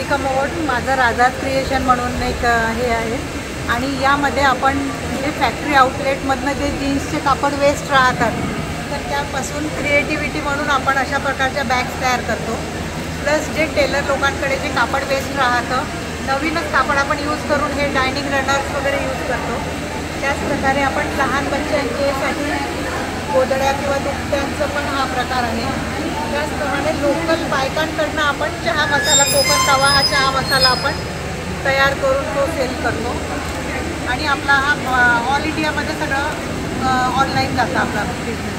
Welcome award. माझं राजा creation म्हणून एक हे आहे आणि यामध्ये आपण जे फॅक्टरी आउटलेटमधनं जे जीन्सचे कापड वेस्ट राहतात तर त्यापासून क्रिएटिव्हिटी म्हणून आपण अशा प्रकारच्या बॅग्स तयार करतो. प्लस जे टेलर लोकांकडे जे कापड वेस्ट राहतं नवीनच कापड आपण यूज करून हे डायनिंग रनर्स वगैरे यूज करतो. त्याचप्रकारे आपण लहान बच्चांच्यासाठी गोधड्या किंवा दुपट्यांचं पण हा प्रकार आहे. त्याचप्रमाणे लोकल बायकांकडनं आपण चहा मसाला, कोकण तवा हा चहा मसाला आपण तयार करून तो सेल करतो आणि आपला हा ऑल इंडियामध्ये सगळं ऑनलाईन जातं आपला बिझनेस.